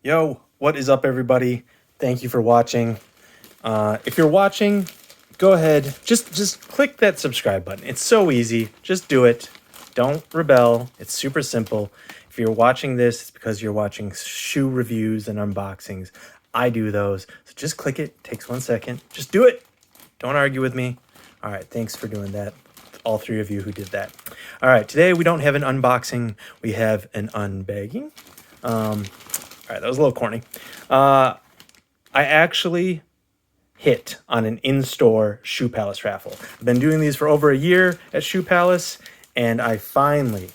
Yo, what is up, everybody? Thank you for watching. If you're watching, go ahead. Just click that subscribe button. It's so easy. Just do it. Don't rebel. It's super simple. If you're watching this, it's because you're watching shoe reviews and unboxings. I do those. So just click it. It takes 1 second. Just do it. Don't argue with me. All right, thanks for doing that. All three of you who did that. All right, today we don't have an unboxing. We have an unbagging. All right, that was a little corny. I actually hit on an in-store Shoe Palace raffle. I've been doing these for over a year at Shoe Palace, and I finally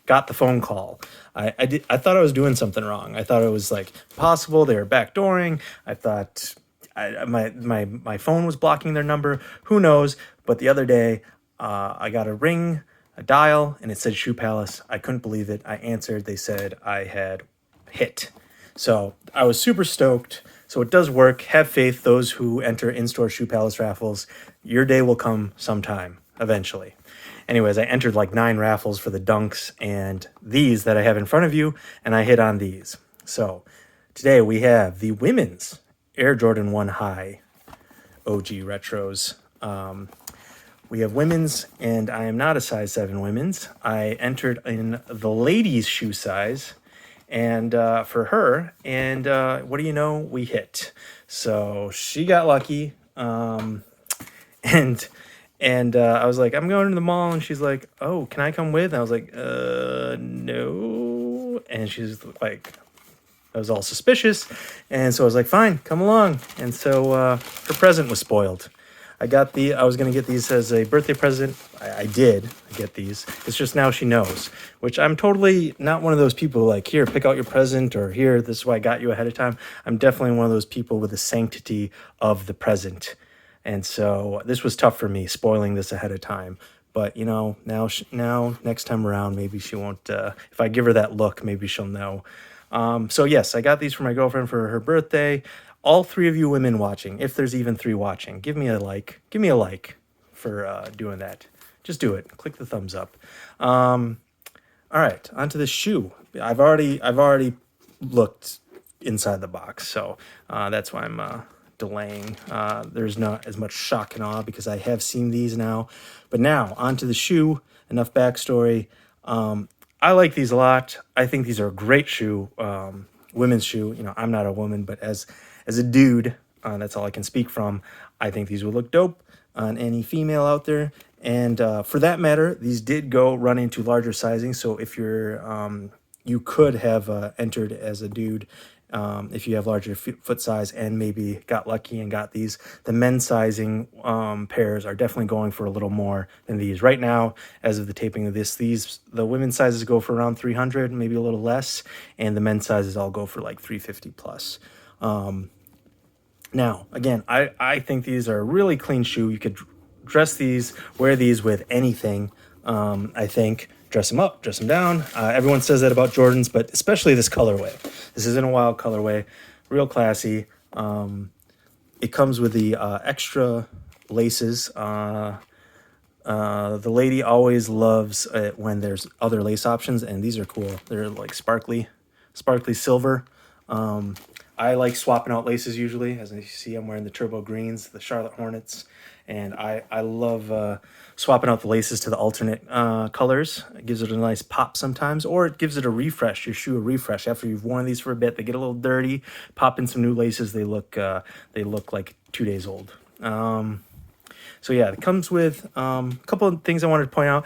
got the phone call. I thought I was doing something wrong. I thought it was like possible they were backdooring. I thought my phone was blocking their number. Who knows? But the other day, I got a ring, a dial, and it said Shoe Palace. I couldn't believe it. I answered. They said I had hit. So I was super stoked. So it does work. Have faith, those who enter in-store Shoe Palace raffles. Your day will come sometime, eventually. Anyways, I entered like 9 raffles for the Dunks and these that I have in front of you, and I hit on these. So today we have the women's Air Jordan 1 High OG Retros. We have women's, and I am not a size 7 women's. I entered in the ladies' shoe size, and for her, and what do you know? We hit. So she got lucky, and I was like, I'm going to the mall, and she's like, oh, can I come with? And I was like, no. And she's like, I was all suspicious, and so I was like, fine, come along. And so her present was spoiled. I was going to get these as a birthday present. I did get these. It's just now she knows, which I'm totally not one of those people who like, here, pick out your present, or here, this is why I got you ahead of time. I'm definitely one of those people with the sanctity of the present. And so this was tough for me, spoiling this ahead of time. But, you know, now next time around, maybe she won't, if I give her that look, maybe she'll know. So yes, I got these for my girlfriend for her birthday. All 3 of you women watching, if there's even 3 watching, give me a like. Give me a like for doing that. Just do it. Click the thumbs up. All right, onto the shoe. I've already looked inside the box, so that's why I'm delaying. There's not as much shock and awe because I have seen these now. But now onto the shoe. Enough backstory. I like these a lot. I think these are a great shoe, women's shoe. You know, I'm not a woman, but as a dude, that's all I can speak from. I think these would look dope on any female out there. And for that matter, these did go run into larger sizing. So if you're, you could have entered as a dude if you have larger foot size and maybe got lucky and got these. The men's sizing pairs are definitely going for a little more than these. Right now, as of the taping of this, the women's sizes go for around 300, maybe a little less, and the men's sizes all go for like 350 plus. Now, again, I think these are a really clean shoe. You could wear these with anything. I think dress them up, dress them down. Everyone says that about Jordans, but especially this colorway. This isn't a wild colorway, real classy. It comes with the extra laces. The lady always loves it when there's other lace options, and these are cool. They're like sparkly silver. I like swapping out laces usually. As you see, I'm wearing the Turbo Greens, the Charlotte Hornets, and I love swapping out the laces to the alternate colors. It gives it a nice pop sometimes, or it gives it a refresh, your shoe a refresh. After you've worn these for a bit, they get a little dirty. Pop in some new laces, they look like 2 days old. So yeah, it comes with a couple of things I wanted to point out.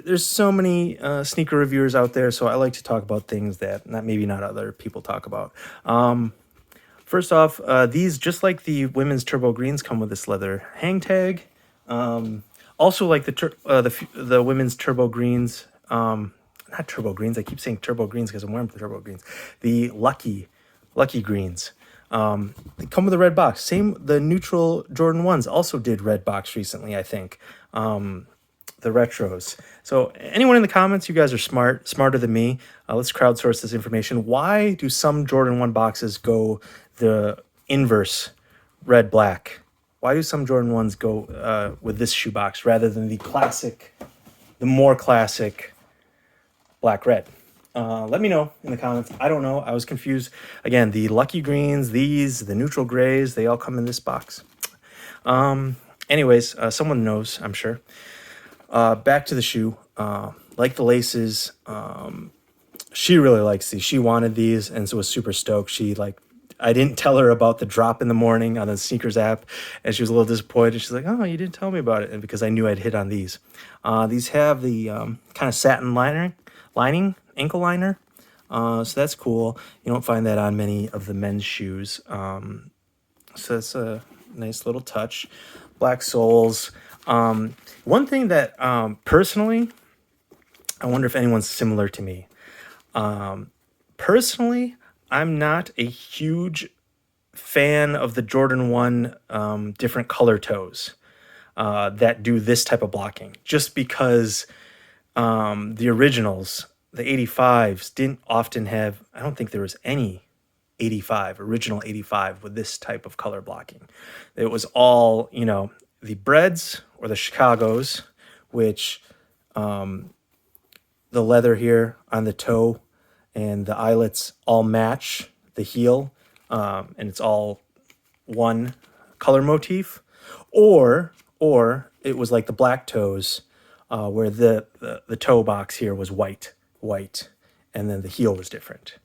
There's so many sneaker reviewers out there, so I like to talk about things that maybe not other people talk about. First off, these, just like the women's Turbo Greens, come with this leather hang tag. Also, like the women's Turbo Greens, not Turbo Greens. I keep saying Turbo Greens because I'm wearing the Turbo Greens. The Lucky Greens. They come with a red box. The neutral Jordan 1s also did red box recently, I think. The retros. So anyone in the comments, you guys are smarter than me. Let's crowdsource this information. Why do some Jordan 1 boxes go the inverse red black? Why do some Jordan 1s go with this shoebox rather than the more classic black red? Let me know in the comments. I don't know. I was confused. Again, the lucky greens, the neutral grays, they all come in this box. Anyways, someone knows, I'm sure. Back to the shoe. Like the laces. She really likes these. She wanted these and so was super stoked. I didn't tell her about the drop in the morning on the sneakers app, and she was a little disappointed. She's like, "Oh, you didn't tell me about it," and because I knew I'd hit on these. These have the kind of satin lining, ankle liner. So that's cool. You don't find that on many of the men's shoes. So that's a nice little touch. Black soles. One thing that personally, I wonder if anyone's similar to me. Personally, I'm not a huge fan of the Jordan 1 different color toes that do this type of blocking, just because the originals, the 85s, didn't often have, I don't think there was any original 85 with this type of color blocking. It was all, the Breads or the Chicagos, which the leather here on the toe and the eyelets all match the heel, and it's all one color motif, or it was like the black toes, where the toe box here was white, and then the heel was different.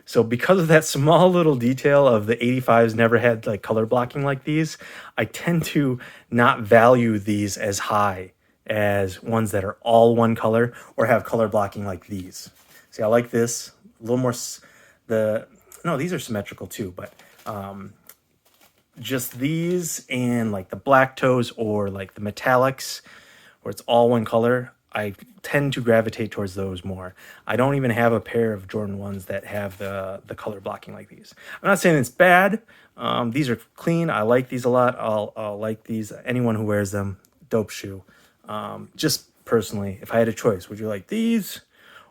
So because of that small little detail of the 85s never had like color blocking like these, I tend to not value these as high as ones that are all one color or have color blocking like these. See, I like this a little more. These are symmetrical too, but just these and like the black toes or like the metallics where it's all one color, I tend to gravitate towards those more. I don't even have a pair of Jordan 1s that have the color blocking like these. I'm not saying it's bad. These are clean. I like these a lot. I'll like these. Anyone who wears them, dope shoe. Just personally, if I had a choice, would you like these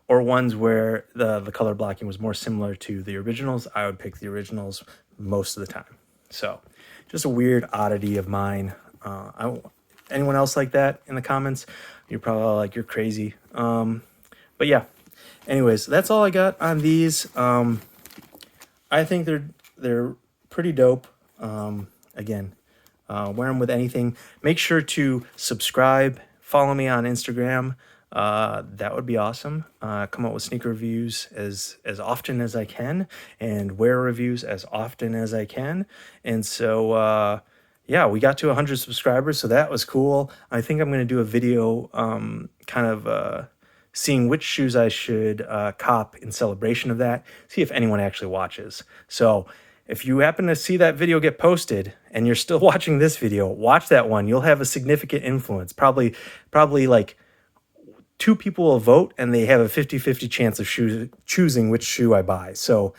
or ones where the color blocking was more similar to the originals? I would pick the originals most of the time. So just a weird oddity of mine. Anyone else like that in the comments? You're probably all like, you're crazy. But yeah, anyways, that's all I got on these. I think they're pretty dope. Again, wear them with anything. Make sure to subscribe, follow me on Instagram. That would be awesome. Come up with sneaker reviews as often as I can, and wear reviews as often as I can. And so yeah, we got to 100 subscribers, so that was cool. I think I'm going to do a video seeing which shoes I should cop in celebration of that, see if anyone actually watches. So if you happen to see that video get posted and you're still watching this video, watch that one. You'll have a significant influence. Probably like 2 people will vote and they have a 50-50 chance of choosing which shoe I buy. So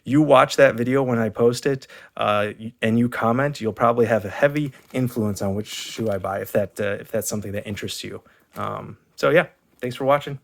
you watch that video when I post it and you comment, you'll probably have a heavy influence on which shoe I buy if that's something that interests you. So yeah, thanks for watching.